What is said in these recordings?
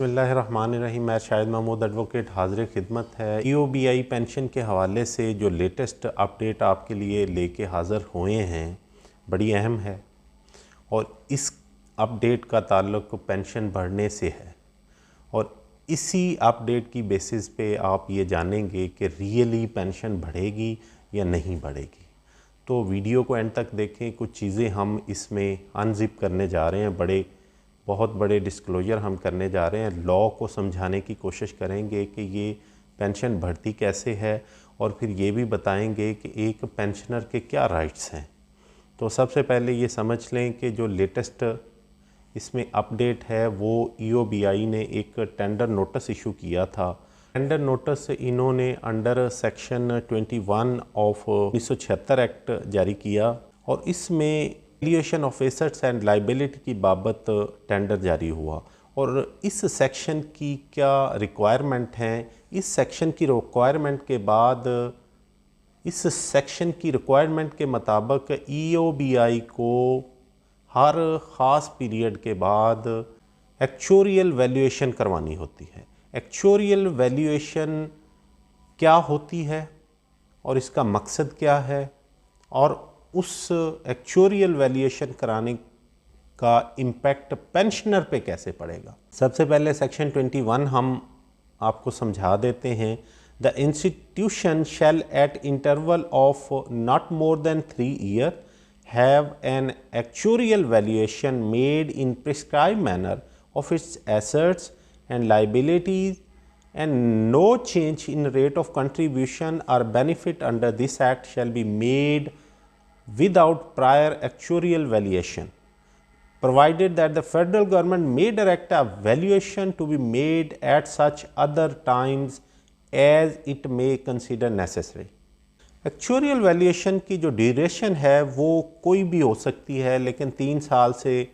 बिस्मिल्लाहिर्रहमानिर्रहीम। मैं शाहिद महमूद एडवोकेट हाज़िर खिदमत है। EOBI पेंशन के हवाले से जो लेटेस्ट अपडेट आपके लिए लेके हाज़िर हुए हैं बड़ी अहम है और इस अपडेट का ताल्लुक़ पेंशन बढ़ने से है और इसी अपडेट की बेसिस पे आप ये जानेंगे कि रियली पेंशन बढ़ेगी या नहीं बढ़ेगी। तो वीडियो को एंड तक देखें। कुछ चीज़ें हम इसमें अनजिप करने जा रहे हैं, बहुत बड़े डिस्क्लोजर हम करने जा रहे हैं। लॉ को समझाने की कोशिश करेंगे कि ये पेंशन बढ़ती कैसे है और फिर ये भी बताएंगे कि एक पेंशनर के क्या राइट्स हैं। तो सबसे पहले ये समझ लें कि जो लेटेस्ट इसमें अपडेट है वो EOBI ने एक टेंडर नोटिस इशू किया था। टेंडर नोटिस इन्होंने अंडर सेक्शन 21 ऑफ 1976 एक्ट जारी किया और इसमें valuation of assets and liability की बाबत टेंडर जारी हुआ। और इस सेक्शन की क्या रिक्वायरमेंट हैं, इस सेक्शन की रिक्वायरमेंट के बाद इस सेक्शन की रिक्वायरमेंट के मुताबिक EOBI को हर ख़ास पीरियड के बाद एक्चुरियल वैल्यूएशन करवानी होती है। एक्चुरियल वैल्यूएशन क्या होती है और इसका मकसद क्या है और उस एक्चुरियल वैल्यूएशन कराने का इम्पैक्ट पेंशनर पे कैसे पड़ेगा। सबसे पहले सेक्शन 21 हम आपको समझा देते हैं। The institution shell eight interval of not more than 3 year have an actuarial valuation made in prescribed manner of its assets and liabilities and no change in rate of contribution or benefit under this act shall be made without prior actuarial valuation, provided that the federal government may direct a valuation to be made at such other times as it may consider necessary. Actuarial valuation की जो duration है वो कोई भी हो सकती है, लेकिन 3 साल से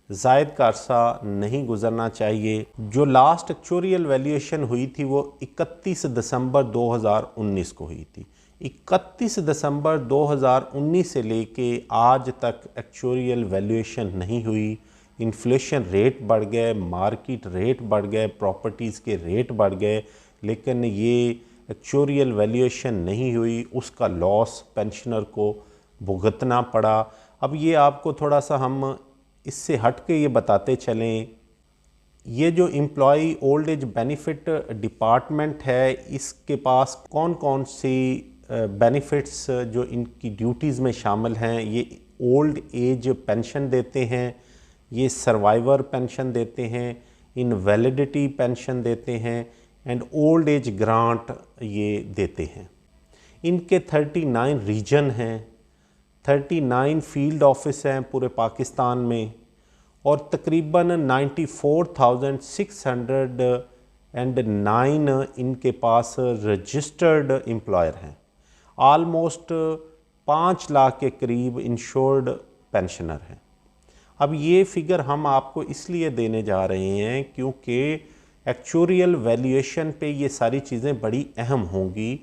ज़ायद का अरसा नहीं गुजरना चाहिए। जो लास्ट एक्चुरियल वैल्यूएशन हुई थी वो 31 दिसंबर 2019 को हुई थी। 31 दिसंबर 2019 से लेके आज तक एक्चुरियल वैल्यूएशन नहीं हुई। इन्फ्लेशन रेट बढ़ गए, मार्केट रेट बढ़ गए, प्रॉपर्टीज़ के रेट बढ़ गए, लेकिन ये एक्चुरियल वैल्यूएशन नहीं हुई। उसका लॉस पेंशनर को भुगतना पड़ा। अब ये आपको थोड़ा सा हम इससे हट के ये बताते चलें, ये जो employee old age benefit department है इसके पास कौन कौन सी बेनिफिट्स जो इनकी ड्यूटीज़ में शामिल हैं। ये ओल्ड एज पेंशन देते हैं, ये सर्वाइवर पेंशन देते हैं, इनवैलिडिटी पेंशन देते हैं एंड ओल्ड एज ग्रांट ये देते हैं। इनके 39 रीजन हैं, 39 फील्ड ऑफिस हैं पूरे पाकिस्तान में और तकरीबन 94,609 इनके पास रजिस्टर्ड एम्प्लॉयर हैं। आलमोस्ट 5 लाख के करीब इंश्योर्ड पेंशनर हैं। अब ये फिगर हम आपको इसलिए देने जा रहे हैं क्योंकि एक्चुरियल वैल्यूएशन पे ये सारी चीज़ें बड़ी अहम होंगी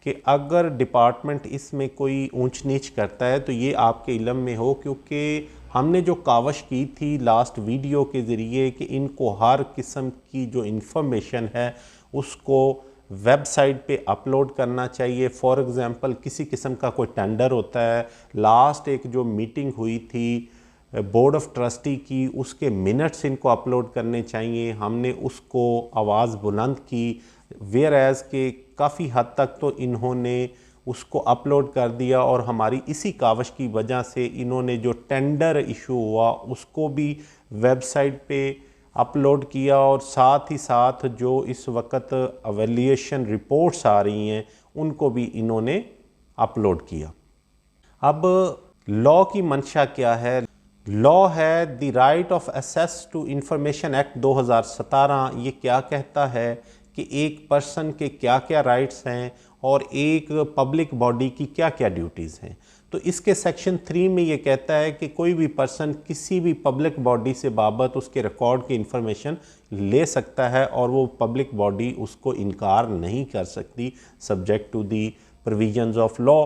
कि अगर डिपार्टमेंट इसमें कोई ऊंच नीच करता है तो ये आपके इल्म में हो, क्योंकि हमने जो कावश की थी लास्ट वीडियो के ज़रिए कि इनको हर किस्म की जो इन्फॉर्मेशन है उसको वेबसाइट पे अपलोड करना चाहिए। फॉर एग्ज़ाम्पल किसी किस्म का कोई टेंडर होता है, लास्ट एक जो मीटिंग हुई थी बोर्ड ऑफ ट्रस्टी की, उसके मिनट्स इनको अपलोड करने चाहिए। हमने उसको आवाज़ बुलंद की, वेयर एज़ के काफ़ी हद तक तो इन्होंने उसको अपलोड कर दिया और हमारी इसी कावश की वजह से इन्होंने जो टेंडर इशू हुआ उसको भी वेबसाइट पे अपलोड किया और साथ ही साथ जो इस वक्त एवैल्यूएशन रिपोर्ट्स आ रही हैं उनको भी इन्होंने अपलोड किया। अब लॉ की मंशा क्या है? लॉ है the right of access to information act 2017। ये क्या कहता है कि एक पर्सन के क्या क्या राइट्स हैं और एक पब्लिक बॉडी की क्या क्या ड्यूटीज़ हैं। तो इसके सेक्शन 3 में ये कहता है कि कोई भी पर्सन किसी भी पब्लिक बॉडी से बाबत उसके रिकॉर्ड की इंफॉर्मेशन ले सकता है और वो पब्लिक बॉडी उसको इनकार नहीं कर सकती subject to the provisions of law.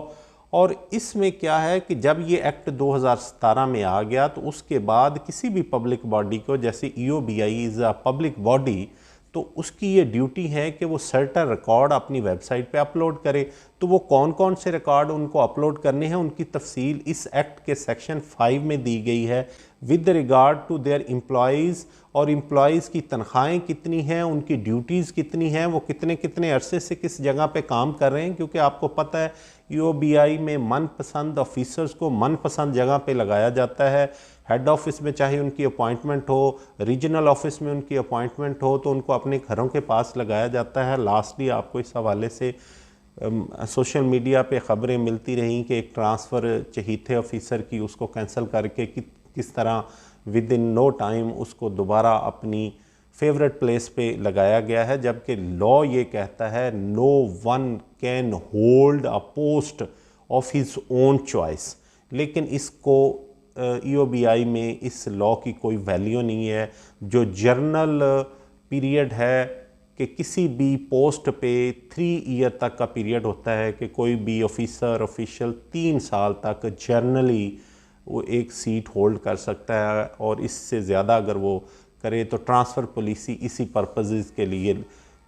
और इसमें क्या है कि जब ये एक्ट 2017 में आ गया तो उसके बाद किसी भी पब्लिक बॉडी को, जैसे EOBI is a public body, तो उसकी ये ड्यूटी है कि वो सर्टेन रिकॉर्ड अपनी वेबसाइट पे अपलोड करे। तो वो कौन कौन से रिकॉर्ड उनको अपलोड करने हैं, उनकी तफसील इस एक्ट के सेक्शन 5 में दी गई है, with regard to their employees, और एम्प्लॉयज़ की तनख्वाहें कितनी हैं, उनकी ड्यूटीज़ कितनी हैं, वो कितने कितने अरसे से किस जगह पे काम कर रहे हैं। क्योंकि आपको पता है EOBI में मनपसंद ऑफिसर्स को मनपसंद जगह पे लगाया जाता है। हेड ऑफिस में चाहे उनकी अपॉइंटमेंट हो, रीजनल ऑफिस में उनकी अपॉइंटमेंट हो, तो उनको अपने घरों के पास लगाया जाता है। लास्टली आपको इस हवाले से सोशल मीडिया पे ख़बरें मिलती रहीं कि एक ट्रांसफ़र चहीते ऑफिसर की, उसको कैंसिल करके किस तरह विद इन नो टाइम उसको दोबारा अपनी फेवरेट प्लेस पे लगाया गया है, जबकि लॉ ये कहता है no one can hold a post of his own choice. लेकिन इसको EOBI में इस लॉ की कोई वैल्यू नहीं है। जो जर्नल पीरियड है कि किसी भी पोस्ट पे 3 ईयर तक का पीरियड होता है कि कोई भी ऑफिसर ऑफिशियल 3 साल तक जर्नली वो एक सीट होल्ड कर सकता है, और इससे ज़्यादा अगर वो करे तो ट्रांसफ़र पॉलिसी इसी पर्पसेस के लिए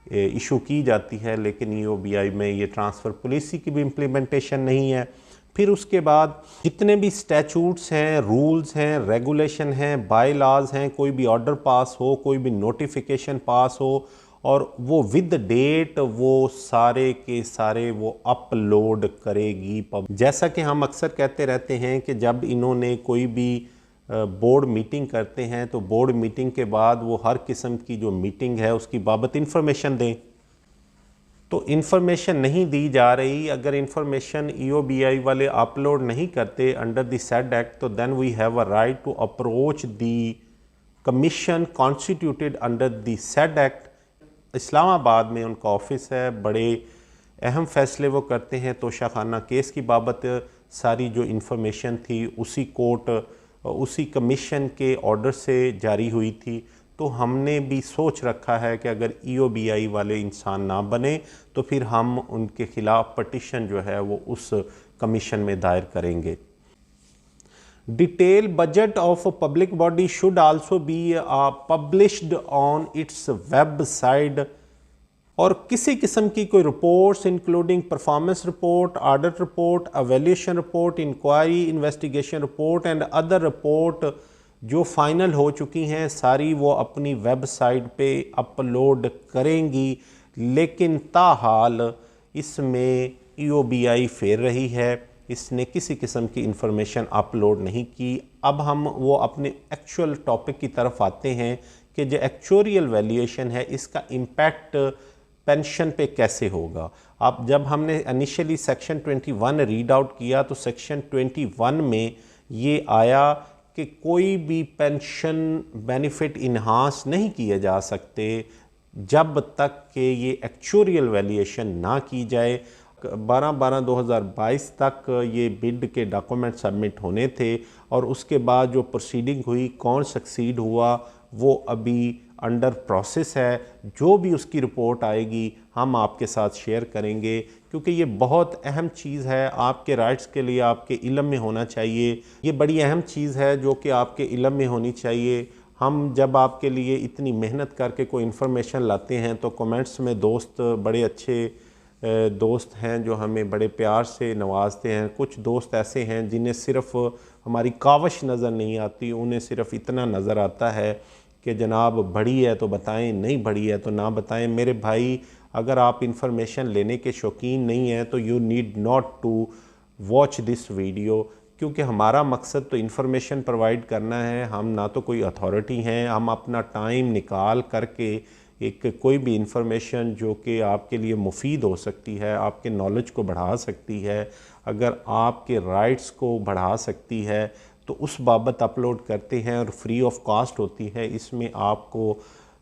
इशू की जाती है। लेकिन EOBI में ये ट्रांसफ़र पॉलिसी की भी इम्प्लीमेंटेशन नहीं है। फिर उसके बाद जितने भी स्टैचूट्स हैं, रूल्स हैं, रेगुलेशन हैं, बाय लॉज हैं, कोई भी ऑर्डर पास हो, कोई भी नोटिफिकेशन पास हो, और वो विद डेट वो सारे के सारे वो अपलोड करेगी। जैसा कि हम अक्सर कहते रहते हैं कि जब इन्होंने कोई भी बोर्ड मीटिंग करते हैं तो बोर्ड मीटिंग के बाद वो हर किस्म की जो मीटिंग है उसकी बाबत इंफॉर्मेशन दें। तो इंफॉर्मेशन नहीं दी जा रही। अगर इंफॉर्मेशन EOBI वाले अपलोड नहीं करते अंडर द सेड एक्ट, तो then we have a right to approach the commission constituted under the said act. Islamabad में उनका ऑफिस है, बड़े अहम फैसले वो करते हैं। तोशा खाना केस की बाबत सारी जो इंफॉर्मेशन थी उसी कोर्ट उसी कमीशन के ऑर्डर से जारी हुई थी। तो हमने भी सोच रखा है कि अगर EOBI वाले इंसान ना बने तो फिर हम उनके ख़िलाफ़ पटिशन जो है वो उस कमीशन में दायर करेंगे। Detail budget of public body should also be published on its website, और किसी किस्म की कोई reports including performance report, audit report, evaluation report, inquiry investigation report and other report जो फाइनल हो चुकी हैं सारी वो अपनी वेबसाइट पे अपलोड करेंगी। लेकिन ताहाल इसमें EOBI फेर रही है, इसने किसी किस्म की इंफॉर्मेशन अपलोड नहीं की। अब हम वो अपने एक्चुअल टॉपिक की तरफ आते हैं कि जो एक्चुअरियल वैल्यूएशन है इसका इम्पैक्ट पेंशन पे कैसे होगा। अब जब हमने इनिशियली सेक्शन 21 रीड आउट किया तो सेक्शन 21 में ये आया कि कोई भी पेंशन बेनिफिट इन्हांस नहीं किए जा सकते जब तक कि ये एक्चुअरियल वैल्यूएशन ना की जाए। 12/12/2022 तक ये बिड के डॉक्यूमेंट सबमिट होने थे, और उसके बाद जो प्रोसीडिंग हुई, कौन सक्सीड हुआ, वो अभी अंडर प्रोसेस है। जो भी उसकी रिपोर्ट आएगी हम आपके साथ शेयर करेंगे, क्योंकि ये बहुत अहम चीज़ है आपके राइट्स के लिए, आपके इल्म में होना चाहिए। ये बड़ी अहम चीज़ है जो कि आपके इल्म में होनी चाहिए। हम जब आपके लिए इतनी मेहनत करके कोई इन्फॉर्मेशन लाते हैं तो कमेंट्स में दोस्त, बड़े अच्छे दोस्त हैं जो हमें बड़े प्यार से नवाजते हैं। कुछ दोस्त ऐसे हैं जिन्हें सिर्फ़ हमारी कावश नज़र नहीं आती, उन्हें सिर्फ़ इतना नज़र आता है कि जनाब बड़ी है तो बताएं, नहीं बड़ी है तो ना बताएं। मेरे भाई, अगर आप इंफॉर्मेशन लेने के शौकीन नहीं हैं तो you need not to watch this video, क्योंकि हमारा मकसद तो इंफॉर्मेशन प्रोवाइड करना है। हम ना तो कोई अथॉरिटी हैं, हम अपना टाइम निकाल करके एक कोई भी इंफॉर्मेशन जो कि आपके लिए मुफीद हो सकती है, आपके नॉलेज को बढ़ा सकती है, अगर आपके राइट्स को बढ़ा सकती है, तो उस बाबत अपलोड करते हैं और फ्री ऑफ कॉस्ट होती है। इसमें आपको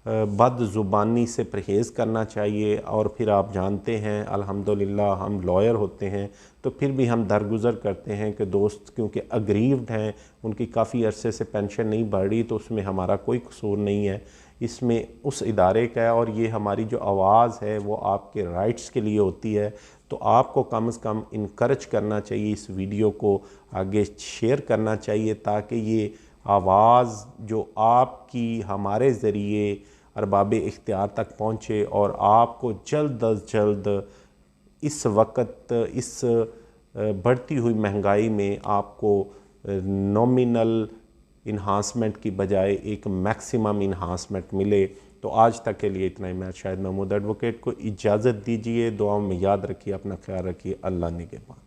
बदज़ुबानी से परहेज़ करना चाहिए। और फिर आप जानते हैं अल्हम्दुलिल्लाह हम लॉयर होते हैं तो फिर भी हम दरगुज़र करते हैं कि दोस्त क्योंकि अग्रीव्ड हैं, उनकी काफ़ी अरसे से पेंशन नहीं बढ़ रही, तो उसमें हमारा कोई कसूर नहीं है, इसमें उस इदारे का है। और ये हमारी जो आवाज़ है वो आपके राइट्स के लिए होती है। तो आपको कम से कम इनकरेज करना चाहिए, इस वीडियो को आगे शेयर करना चाहिए ताकि ये आवाज़ जो आपकी हमारे ज़रिए अरबाब इख्तियार तक पहुँचे और आपको जल्द अज जल्द इस वक्त इस बढ़ती हुई महंगाई में आपको नॉमिनल इन्हांसमेंट की बजाय एक मैक्सिमम इन्हांसमेंट मिले। तो आज तक के लिए इतना ही। मैं शाहिद महमूद एडवोकेट को इजाज़त दीजिए। दुआओं में याद रखिए, अपना ख्याल रखिए। अल्लाह निगहबान।